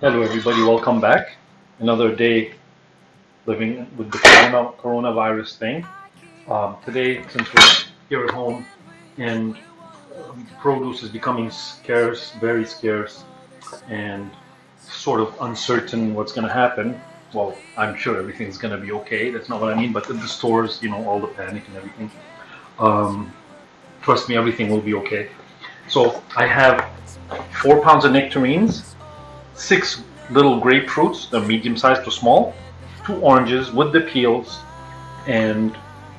Hello everybody, welcome back. Another day living with the coronavirus thing. Today, since we're here at home and produce is becoming scarce, very scarce, and sort of uncertain what's going to happen. Well, I'm sure everything's going to be okay. That's not what I mean, but in the stores, all the panic and everything. Um, Trust me, everything will be okay. So I have 4 pounds of nectarines, 6 little grapefruits, they're medium sized to small, 2 oranges with the peels, and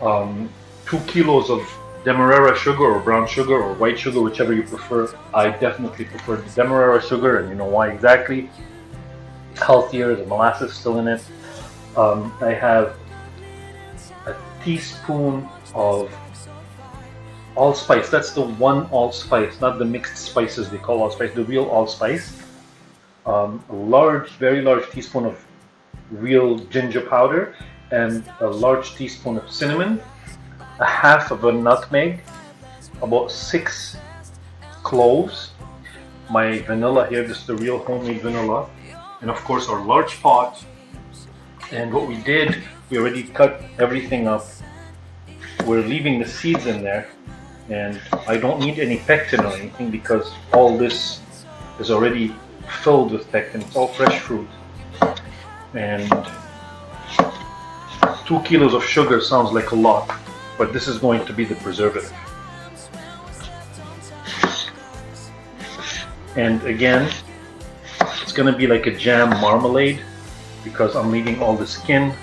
2 kilos of demerara sugar or brown sugar or white sugar, whichever you prefer. I definitely prefer the demerara sugar, and you know why exactly. Healthier, the molasses still in it. I have a teaspoon of allspice. That's the one allspice, not the mixed spices they call allspice, the real allspice. A large, very large teaspoon of real ginger powder, and a large teaspoon of cinnamon, a half of a nutmeg, about 6 cloves, my vanilla here, this is the real homemade vanilla, and of course our large pot. And what we did, we already cut everything up. We're leaving the seeds in there, and I don't need any pectin or anything because all this is already filled with pectin. It's all fresh fruit. And 2 kilos of sugar sounds like a lot, but this is going to be the preservative. And again, it's going to be like a jam marmalade because I'm leaving all the skin.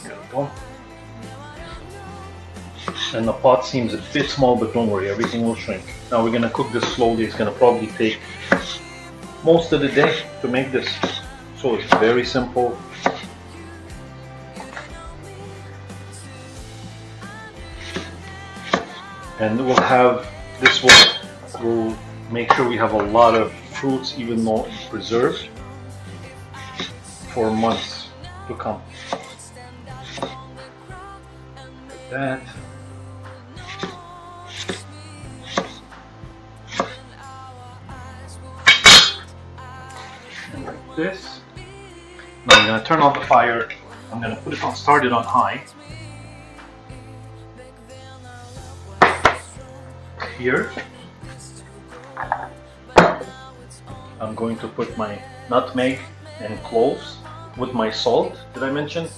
There we go. And the pot seems a bit small, but don't worry, everything will shrink. Now we're going to cook this slowly. It's going to probably take most of the day to make this. So it's very simple. And we'll have, this will make sure we have a lot of fruits, even though it's preserved, for months to come. Like that. And like this. Now I'm going to turn on the fire. I'm going to put it on, start it on high. Here, I'm going to put my nutmeg and cloves with my salt. Did I mention?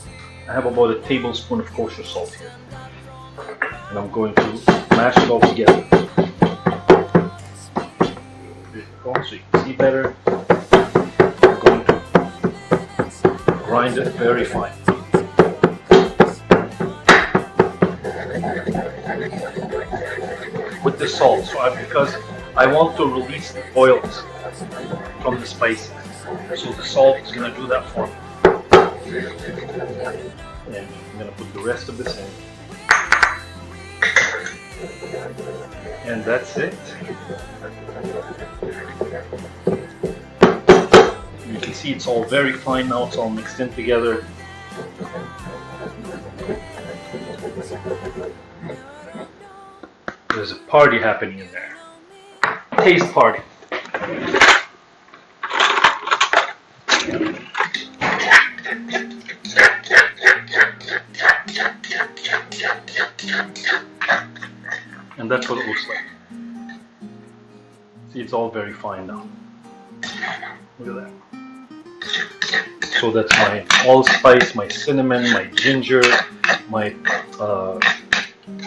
I have about a tablespoon of kosher salt here. And I'm going to mash it all together. There you go, so you can see better. I'm going to grind it very fine. With the salt, because I want to release the oils from the spices, so the salt is going to do that for me. And I'm going to put the rest of this in, and that's it. You can see it's all very fine now, it's all mixed in together. There's a party happening in there. Taste party. And that's what it looks like. See, it's all very fine now. Look at that. So that's my allspice, my cinnamon, my ginger, my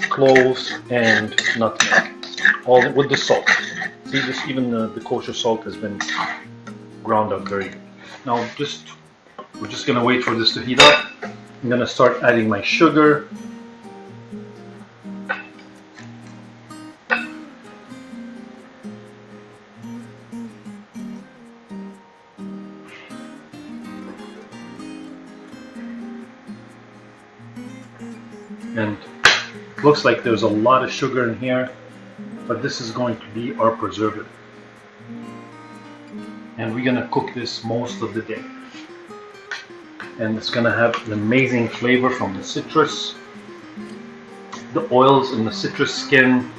cloves, and nutmeg, all with the salt. See, this, even the kosher salt has been ground up very good. Now we're just going to wait for this to heat up. I'm going to start adding my sugar. And looks like there's a lot of sugar in here, but this is going to be our preservative. And we're going to cook this most of the day. And it's going to have an amazing flavor from the citrus, the oils in the citrus skin,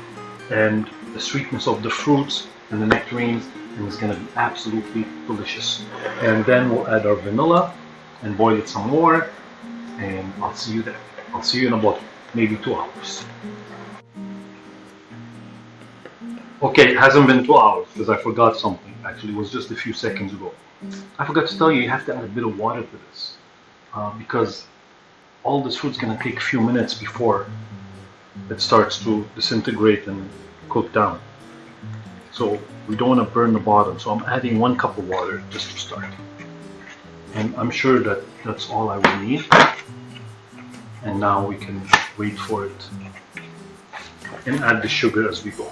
and the sweetness of the fruits and the nectarines. and it's going to be absolutely delicious. And then we'll add our vanilla and boil it some more, and I'll see you there. I'll see you in about maybe 2 hours. Okay, it hasn't been 2 hours because I forgot something. Actually, it was just a few seconds ago. I forgot to tell you, you have to add a bit of water to this because all this food's going to take a few minutes before it starts to disintegrate and cook down. So we don't want to burn the bottom. So I'm adding 1 cup of water just to start. And I'm sure that that's all I will need. And now we can wait for it and add the sugar as we go.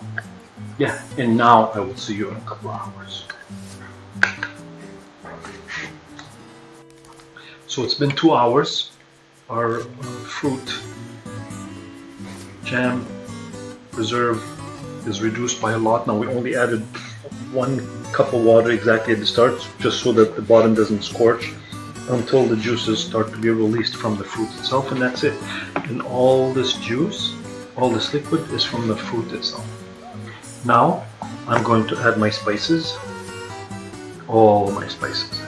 Yeah, and now I will see you in a couple of hours. So it's been 2 hours. Our fruit jam preserve is reduced by a lot. Now we only added 1 cup of water exactly at the start, just so that the bottom doesn't scorch, until the juices start to be released from the fruit itself, and that's it. And all this juice, all this liquid is from the fruit itself. Now I'm going to add my spices, all my spices.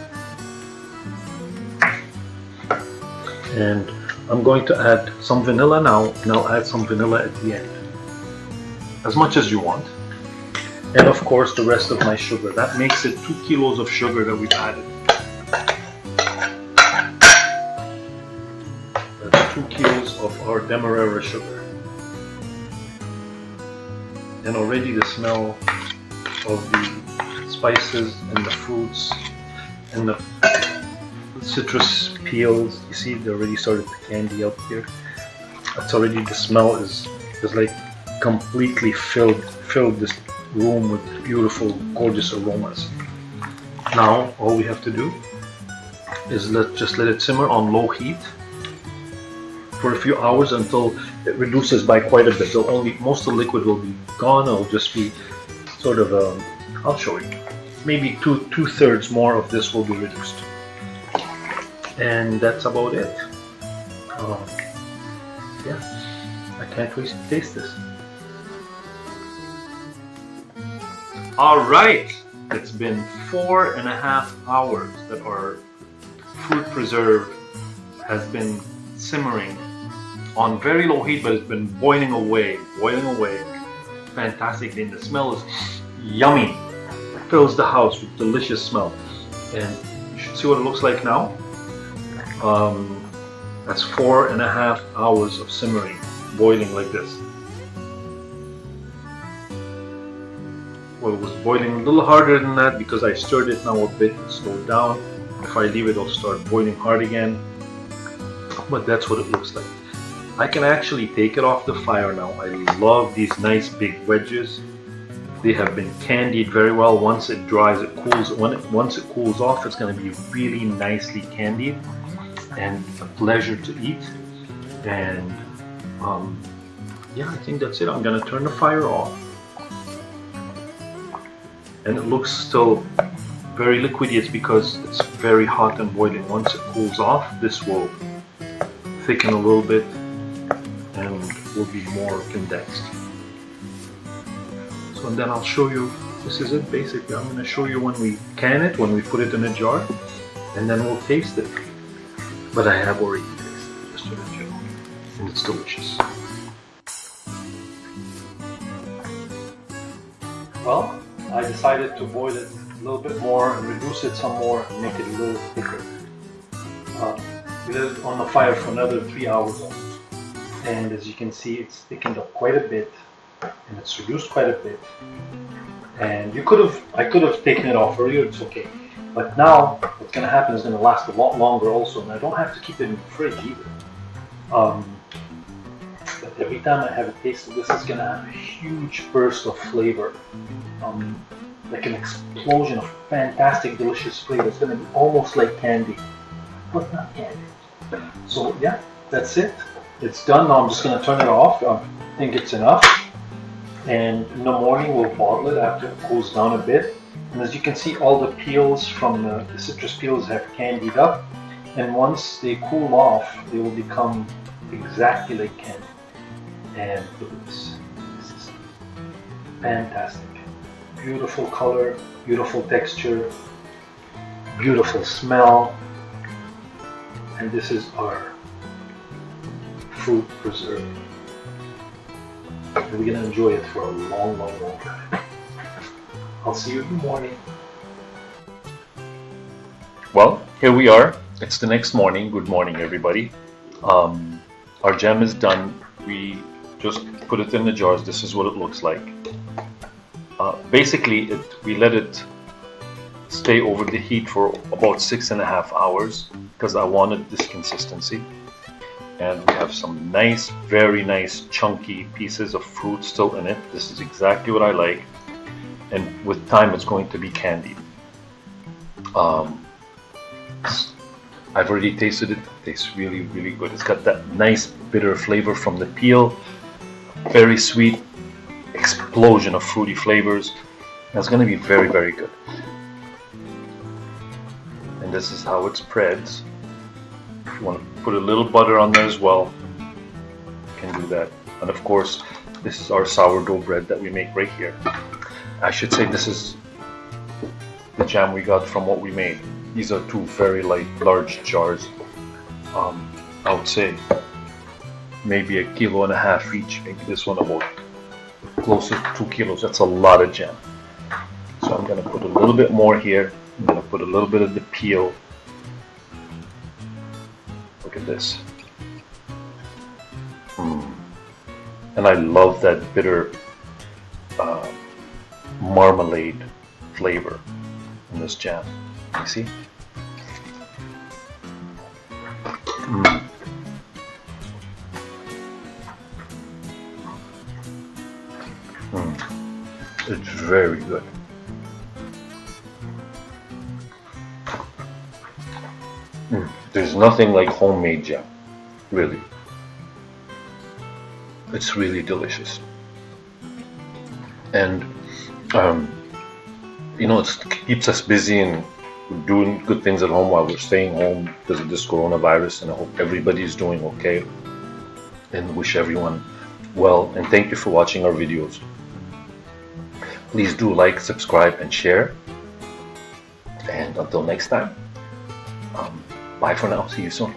And I'm going to add some vanilla now, and I'll add some vanilla at the end. As much as you want. And of course the rest of my sugar. That makes it 2 kilos of sugar that we've added. That's 2 kilos of our demerara sugar. And already the smell of the spices and the fruits and the citrus peels, you see they already started to candy up here. That's already, the smell is like completely filled this room with beautiful, gorgeous aromas. Now all we have to do is just let it simmer on low heat for a few hours until it reduces by quite a bit. Most of the liquid will be gone. It'll just be sort of I'll show you. Maybe two-thirds more of this will be reduced. And that's about it. Yeah, I can't wait to taste this. Alright, it's been 4.5 hours that our fruit preserve has been simmering on very low heat, but it's been boiling away fantastically, and the smell is yummy. It fills the house with delicious smell. And you should see what it looks like now. That's 4.5 hours of simmering, boiling like this. Well, it was boiling a little harder than that because I stirred it now a bit and slowed down. If I leave it, it'll start boiling hard again. But that's what it looks like. I can actually take it off the fire now. I love these nice big wedges. They have been candied very well. Once it dries, it cools. Once it cools off, it's going to be really nicely candied and a pleasure to eat. And yeah, I think that's it. I'm going to turn the fire off. And it looks still very liquidy. It's because it's very hot and boiling. Once it cools off, this will thicken a little bit and will be more condensed. So, and then I'll show you, this is it basically. I'm going to show you when we can it, when we put it in a jar, and then we'll taste it. But I have already tasted it, just to let you know, and it's delicious. Well, I decided to boil it a little bit more and reduce it some more and make it a little thicker. We let it on the fire for another 3 hours almost. And as you can see, it's thickened up quite a bit and it's reduced quite a bit. And I could have taken it off earlier, it's okay. But now what's going to happen is going to last a lot longer also, and I don't have to keep it in the fridge either. But every time I have a taste of this, it's going to have a huge burst of flavor. Like an explosion of fantastic, delicious flavor. It's going to be almost like candy, but not candy. So yeah, that's it. It's done. Now I'm just going to turn it off. I think it's enough. And in the morning we'll bottle it after it cools down a bit. And as you can see, all the peels from the citrus peels have candied up. And once they cool off, they will become exactly like candy. And look at this. This is fantastic. Beautiful color, Beautiful texture, beautiful smell, and this is our fruit preserve. And we're gonna enjoy it for a long, long, long time. I'll see you in the morning. Well, here we are. It's the next morning. Good morning, everybody. Our jam is done. We just put it in the jars. This is what it looks like. Basically, we let it stay over the heat for about 6.5 hours because I wanted this consistency. And we have some nice, very nice chunky pieces of fruit still in it. This is exactly what I like. And with time, it's going to be candied. I've already tasted it. It tastes really, really good. It's got that nice bitter flavor from the peel. Very sweet explosion of fruity flavors. And it's going to be very, very good. And this is how it spreads. If you want to put a little butter on there as well, you can do that. And of course, this is our sourdough bread that we make right here. I should say this is the jam we got from what we made. These are two very large jars. I would say maybe 1.5 kilos each. Maybe this one about close to 2 kilos. That's a lot of jam. So I'm going to put a little bit more here. I'm going to put a little bit of the peel. Look at this. And I love that bitter marmalade flavor in this jam. You see? It's very good. There's nothing like homemade jam, really. It's really delicious. And you know, it keeps us busy and doing good things at home while we're staying home because of this coronavirus, and I hope everybody's doing okay and wish everyone well, and thank you for watching our videos. Please do like, subscribe, and share, and until next time, bye for now. See you soon.